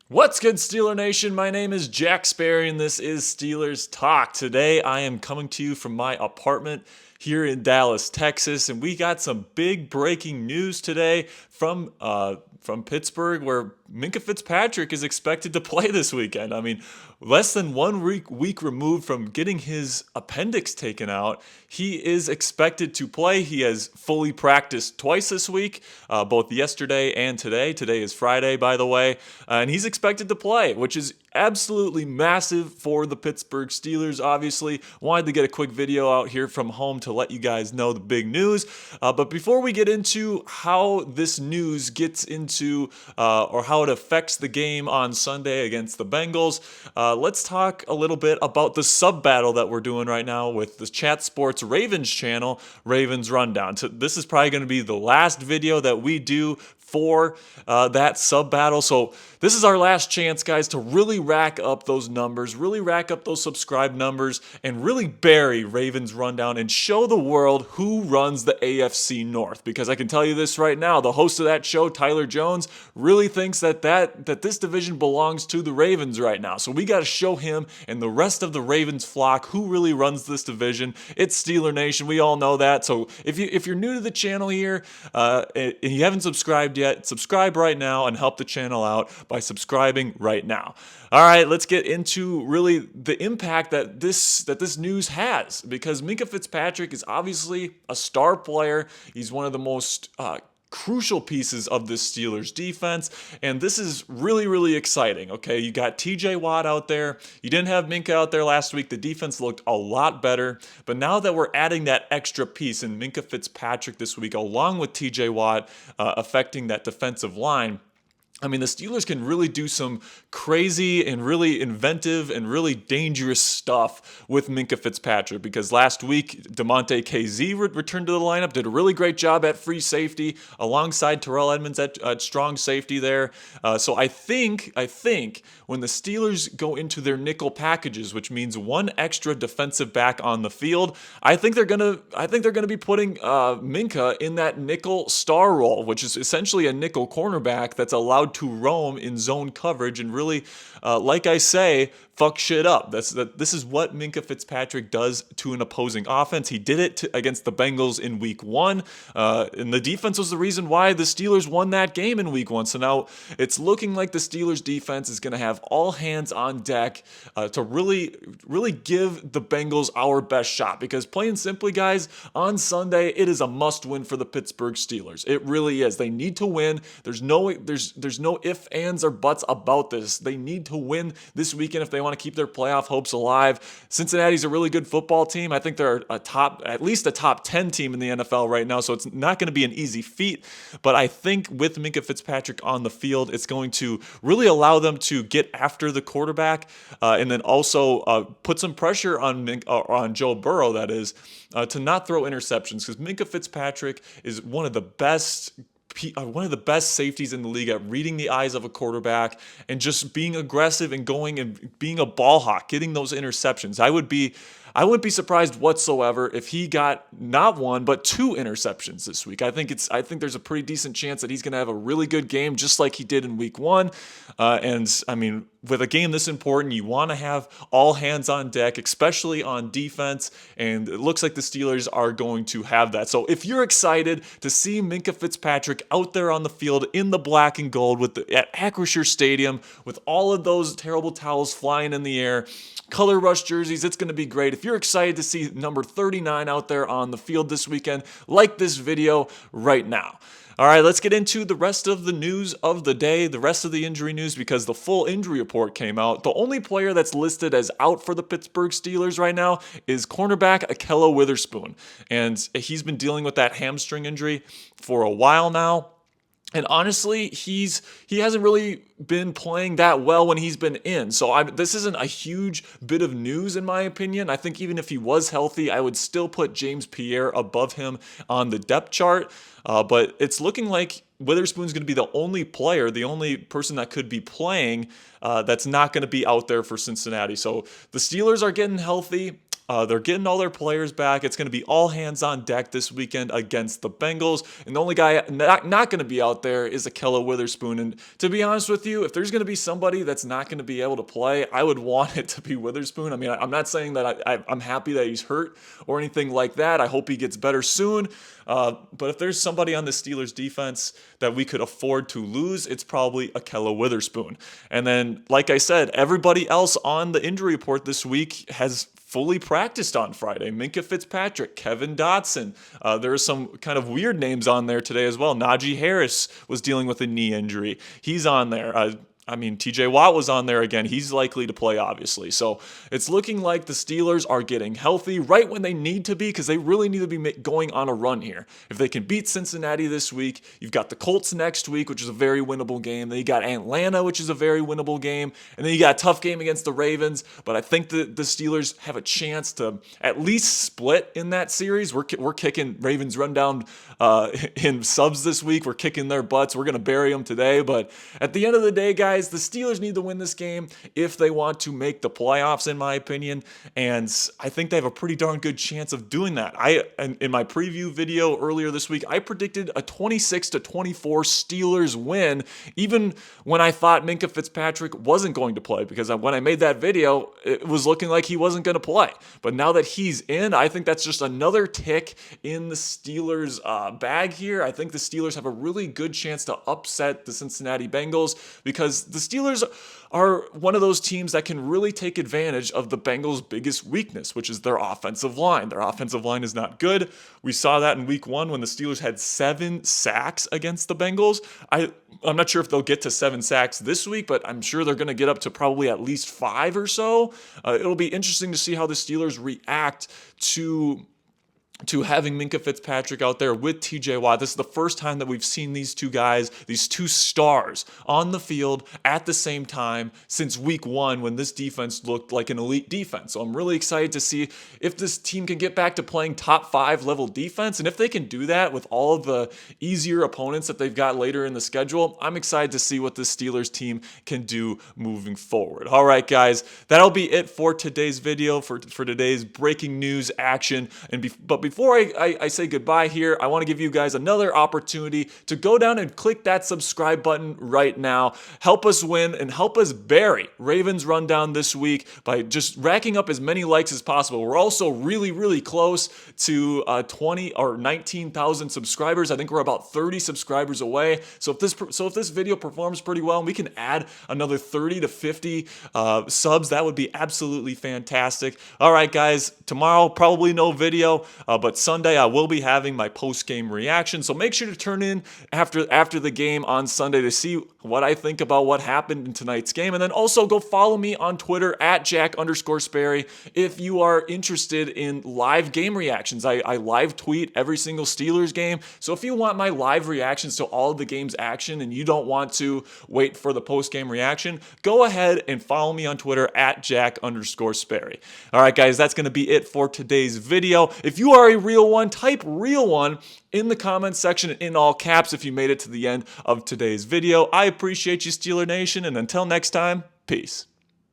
What's good, Steeler Nation? My name is Jack Sperry, and this is Steelers Talk. Today, I am coming to you from my apartment here in Dallas, Texas, and we got some big breaking news today from Pittsburgh, where Minkah Fitzpatrick is expected to play this weekend. I mean, less than 1 week removed from getting his appendix taken out, he is expected to play. He has fully practiced twice this week, both yesterday and today. Today is Friday, by the way, and he's expected to play, which is absolutely massive for the Pittsburgh Steelers. Obviously, wanted to get a quick video out here from home to let you guys know the big news. But before we get into how this news gets into or how it affects the game on Sunday against the Bengals, let's talk a little bit about the sub battle that we're doing right now with the Chat Sports Ravens channel, Ravens Rundown. So this is probably going to be the last video that we do for that sub battle. So this is our last chance, guys, to really rack up those numbers, really rack up those subscribe numbers, and really bury Ravens Rundown and show the world who runs the AFC North. Because I can tell you this right now, the host of that show, Tyler Jones, really thinks that this division belongs to the Ravens right now. So we got to show him and the rest of the Ravens flock who really runs this division. It's Steeler Nation. We all know that. So if you're new to the channel here and you haven't subscribed yet, subscribe right now and help the channel out by subscribing right now. All right, let's get into really the impact that this news has, because Minkah Fitzpatrick is obviously a star player. He's one of the most crucial pieces of this Steelers defense, and this is really, really exciting. Okay, you got TJ Watt out there. You didn't have Minkah out there last week. The defense looked a lot better, but now that we're adding that extra piece in Minkah Fitzpatrick this week, along with TJ Watt affecting that defensive line, I mean, the Steelers can really do some crazy and really inventive and really dangerous stuff with Minkah Fitzpatrick, because last week, DeMonte KZ returned to the lineup, did a really great job at free safety alongside Terrell Edmonds at strong safety there. So I think when the Steelers go into their nickel packages, which means one extra defensive back on the field, I think they're gonna be putting Minkah in that nickel star role, which is essentially a nickel cornerback that's allowed to roam in zone coverage and really, like I say, fuck shit up. This is what Minkah Fitzpatrick does to an opposing offense. He did it against the Bengals in Week 1, and the defense was the reason why the Steelers won that game in Week 1. So now it's looking like the Steelers defense is going to have all hands on deck to really, really give the Bengals our best shot. Because plain and simply, guys, on Sunday it is a must-win for the Pittsburgh Steelers. It really is. They need to win. There's no ifs, ands, or buts about this. They need to win this weekend if they want to keep their playoff hopes alive. Cincinnati's a really good football team. I think they're at least a top 10 team in the NFL right now, so it's not going to be an easy feat. But I think with Minkah Fitzpatrick on the field, it's going to really allow them to get after the quarterback and then also put some pressure on Joe Burrow, that is, to not throw interceptions, because Minkah Fitzpatrick is one of the best safeties in the league at reading the eyes of a quarterback and just being aggressive and going and being a ball hawk, getting those interceptions. I wouldn't be surprised whatsoever if he got not one but two interceptions this week. I think there's a pretty decent chance that he's going to have a really good game, just like he did in Week 1. And I mean, with a game this important, you want to have all hands on deck, especially on defense, and it looks like the Steelers are going to have that. So if you're excited to see Minkah Fitzpatrick out there on the field in the black and gold at Acrisure Stadium with all of those terrible towels flying in the air, color rush jerseys, it's going to be great. If you're excited to see number 39 out there on the field this weekend, like this video right now. All right, let's get into the rest of the news of the day, the rest of the injury news, because the full injury report came out. The only player that's listed as out for the Pittsburgh Steelers right now is cornerback Ahkello Witherspoon. And he's been dealing with that hamstring injury for a while now. And honestly, he hasn't really been playing that well when he's been in. So this isn't a huge bit of news in my opinion. I think even if he was healthy, I would still put James Pierre above him on the depth chart. But it's looking like Witherspoon's going to be the only player, the only person that could be playing that's not going to be out there for Cincinnati. So the Steelers are getting healthy. They're getting all their players back. It's going to be all hands on deck this weekend against the Bengals. And the only guy not going to be out there is Ahkello Witherspoon. And to be honest with you, if there's going to be somebody that's not going to be able to play, I would want it to be Witherspoon. I mean, I'm not saying that I'm happy that he's hurt or anything like that. I hope he gets better soon. But if there's somebody on the Steelers defense that we could afford to lose, it's probably Ahkello Witherspoon. And then, like I said, everybody else on the injury report this week has fully practiced on Friday. Minkah Fitzpatrick, Kevin Dotson. There are some kind of weird names on there today as well. Najee Harris was dealing with a knee injury. He's on there. TJ Watt was on there again. He's likely to play, obviously. So it's looking like the Steelers are getting healthy right when they need to be, because they really need to be going on a run here. If they can beat Cincinnati this week, you've got the Colts next week, which is a very winnable game. Then you got Atlanta, which is a very winnable game. And then you got a tough game against the Ravens. But I think the Steelers have a chance to at least split in that series. We're kicking Ravens rundown in subs this week. We're kicking their butts. We're going to bury them today. But at the end of the day, guys, the Steelers need to win this game if they want to make the playoffs, in my opinion, and I think they have a pretty darn good chance of doing that. In my preview video earlier this week, I predicted a 26-24 Steelers win, even when I thought Minkah Fitzpatrick wasn't going to play, because when I made that video, it was looking like he wasn't going to play. But now that he's in, I think that's just another tick in the Steelers' bag here. I think the Steelers have a really good chance to upset the Cincinnati Bengals, because the Steelers are one of those teams that can really take advantage of the Bengals' biggest weakness, which is their offensive line. Their offensive line is not good. We saw that in week 1 when the Steelers had 7 sacks against the Bengals. I'm not sure if they'll get to 7 sacks this week, but I'm sure they're going to get up to probably at least 5 or so. It'll be interesting to see how the Steelers react to having Minkah Fitzpatrick out there with TJ Watt. This is the first time that we've seen these two guys, these two stars, on the field at the same time since week 1, when this defense looked like an elite defense. So I'm really excited to see if this team can get back to playing top 5 level defense. And if they can do that with all of the easier opponents that they've got later in the schedule, I'm excited to see what the Steelers team can do moving forward. All right, guys, that'll be it for today's video, for today's breaking news action. But before I say goodbye here, I want to give you guys another opportunity to go down and click that subscribe button right now. Help us win and help us bury Ravens Rundown this week by just racking up as many likes as possible. We're also really, really close to 20 or 19,000 subscribers. I think we're about 30 subscribers away. So if this video performs pretty well and we can add another 30 to 50 subs, that would be absolutely fantastic. All right, guys, tomorrow probably no video. But Sunday I will be having my post-game reaction. So make sure to turn in after the game on Sunday to see what I think about what happened in tonight's game. And then also go follow me on Twitter at Jack_Sperry if you are interested in live game reactions. I live tweet every single Steelers game. So if you want my live reactions to all of the game's action and you don't want to wait for the post-game reaction, go ahead and follow me on Twitter at Jack_Sperry. All right, guys, that's going to be it for today's video. If you are a real one, type real one in the comments section in all caps if you made it to the end of today's video. I appreciate you, Steeler Nation, and until next time, peace.